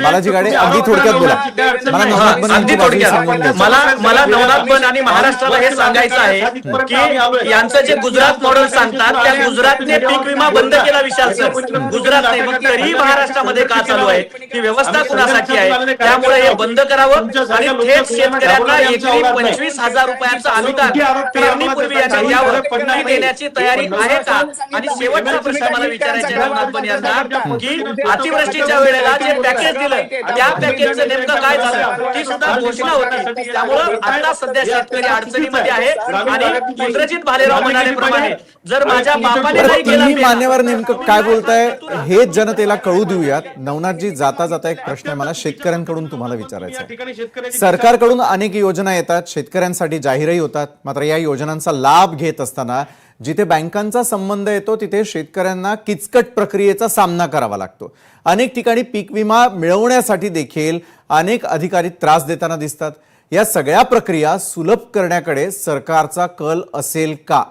बालाजी गाडे अगदी थोडक्यात बोला. मला नवनाथ बन अगदी थोडक्यात मला नवनाथ बन आणि महाराष्ट्राला हे सांगायचं आहे की यांचं जे गुजरात मॉडेल सांगतात त्या गुजरातने पीक विमा बंद केला. विशाल सर, गुजरातने, मग तरीही महाराष्ट्रामध्ये का चालू आहे? ही व्यवस्था कुणासाठी आहे? त्यामुळे हे बंद करावं आणि थेट शेतकऱ्यांना एकरी 25,000 रुपयांचं अनुदान पेरणीपूर्वी यांना द्यावं. ही देण्याची तयारी आहे का? आणि शेवटचा प्रश्न मला विचारायचा आहे नवनाथ बन यांना की अतिवृष्टीच्या वेळेला जे पॅकेज दिलं त्या पॅकेजचं नेमकं काय झालं? ती सुद्धा घोषणा होती. त्यामुळं आता सध्या शेतकरी अडचणीमध्ये आहे आणि इंद्रजित भालेराव म्हणाल्याप्रमाणे जर माझ्या बापाने नाही केलं. मान्यवर नेमकं काय बोलताय हे जनतेला कळू देऊयात. नवनाथजी, जाता जाता एक प्रश्न आहे मला शेतकऱ्यांकडून तुम्हाला विचारायचा आहे. सरकारकडून अनेक योजना येतात, शेतकऱ्यांसाठी जाहीरही होतात, मात्र या योजनांचा लाभ घेत असताना जिथे बँकांचा संबंध येतो तिथे शेतकऱ्यांना किचकट प्रक्रियेचा सामना करावा लागतो. अनेक ठिकाणी पीक विमा मिळवण्यासाठी देखील अनेक अधिकारी त्रास देताना दिसतात. या सगळ्या प्रक्रिया सुलभ करण्याकडे सरकारचा कल असेल का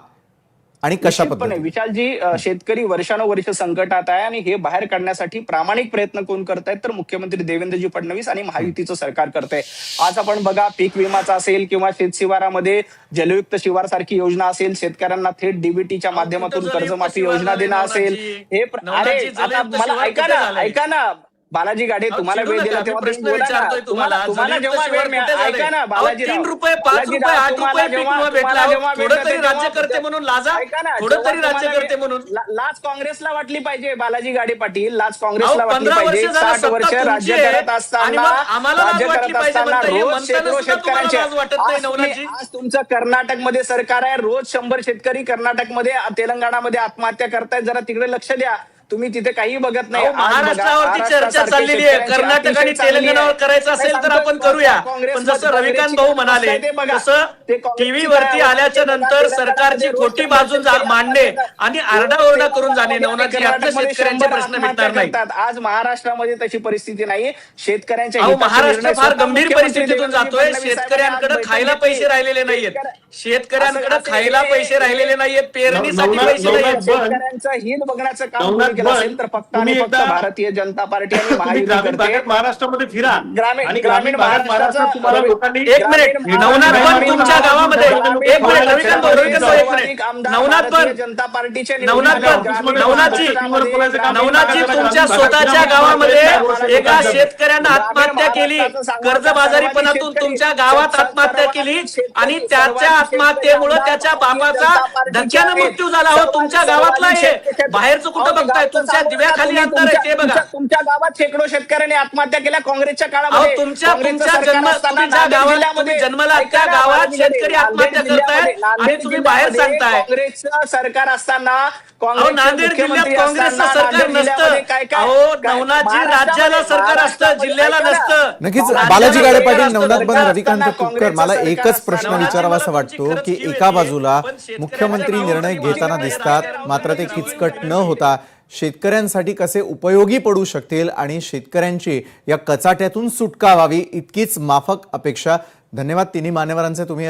आणि कशा पद्धतीने? विशालजी, शेतकरी वर्षानुवर्ष संकटात आहे आणि हे बाहेर काढण्यासाठी प्रामाणिक प्रयत्न कोण करतायत तर मुख्यमंत्री देवेंद्रजी फडणवीस आणि महायुतीचं सरकार करतंय. आज आपण बघा, पीक विमाचा असेल किंवा शेतशिवारामध्ये जलयुक्त शिवार सारखी योजना असेल, शेतकऱ्यांना थेट डीबीटीच्या माध्यमातून कर्जमाफी योजना देणं असेल. हे मला ऐका ना बालाजी गाडे, तुम्हाला वेळ दिला तेव्हा प्रश्न विचारतोय तुम्हाला जेव्हा वेळ मिळते ऐका ना बालाजी, 3 रुपये 5 रुपये 8 रुपये पीक विमा भेटला. थोडं तरी राज्यकर्ते म्हणून लाजा, थोडं तरी राज्यकर्ते म्हणून लाच काँग्रेसला वाटली पाहिजे. बालाजी गाडे पाटील, लाच काँग्रेसला वाटली पाहिजे. 60 वर्ष राज्य करत असताना रोज शेतकऱ्यांचे, आज तुमचं कर्नाटकमध्ये सरकार आहे, रोज 100 शेतकरी कर्नाटकमध्ये तेलंगणामध्ये आत्महत्या करतायत. जरा तिकडे लक्ष द्या. तुम्ही तिथे काही बघत नाही. महाराष्ट्रावरती चर्चा चाललेली आहे. कर्नाटक आणि तेलंगणावर करायचं असेल तर आपण करूया. पण जसं रविकांत भाऊ म्हणाले तसं टीव्हीवरती आल्याच्या नंतर सरकारची खोटी बाजू मांडणे आणि आरडाओरडा करून जाणे नवनाथजी, यातनं शेतकऱ्यांचे प्रश्न मिटणार नाहीत. आज महाराष्ट्रामध्ये तशी परिस्थिती नाही. शेतकऱ्यांच्या महाराष्ट्र फार गंभीर परिस्थितीतून जातोय. शेतकऱ्यांकडे खायला पैसे राहिलेले नाहीयेत. शेतकऱ्यांकडे खायला पैसे राहिलेले नाहीयेत, पेरणीसाठी पैसे नाहीयेत. शेतकऱ्यांचं हित बघण्याचं काम असेल तर फक्त आणि फक्त भारतीय जनता पार्टी आणि महायुती महाराष्ट्रामध्ये फिरा. ग्रामीण महाराष्ट्राचा तुम्हाला एक मिनिट, नवनाथ बन तुमच्या गावामध्ये, एक मिनिट रविकांत भाऊ, एक मिनिट, नवनाथ बन, जनता पार्टीचे नवनाथजी तुमच्या स्वतःच्या गावामध्ये एका शेतकऱ्यानं आत्महत्या केली, कर्जबाजारीपणातून तुमच्या गावात आत्महत्या केली आणि त्याच्या आत्महत्येमुळे त्याच्या बापाचा धक्क्यानं मृत्यू झाला. हो, तुमच्या गावातला आहे, बाहेरचं कुठं बघताय? तुमच्या दिव्याखाली अंतर आहे ते बघा. तुमच्या गावात शेकडो शेतकऱ्यांनी आत्महत्या केल्या काँग्रेसच्या काळामध्ये. तुमच्या गावात तुम्ही जन्मला त्या गावात शेतकरी आत्महत्या करतायत आणि तुम्ही बाहेर सांगताय. काँग्रेसचं सरकार असताना, नांदेड जिल्ह्यात काँग्रेसचं सरकार नसतं. अहो नवनाथजी, राज्याला सरकार असतं, जिल्ह्याला नसतं. नक्कीच बालाजी गाडे पाटील, नवनाथ बन, रविकांत तुपकर, मला एकच प्रश्न विचारावासा वाटतो की एका बाजूला मुख्यमंत्री निर्णय घेताना दिसतात, मात्र ते किचकट न होता शेतकऱ्यांसाठी कसे उपयोगी पडू शकतील आणि शेतकऱ्यांची या कचाट्यातून सुटका व्हावी इतकीच माफक अपेक्षा. धन्यवाद तिन्ही मान्यवरांचे. तुम्ही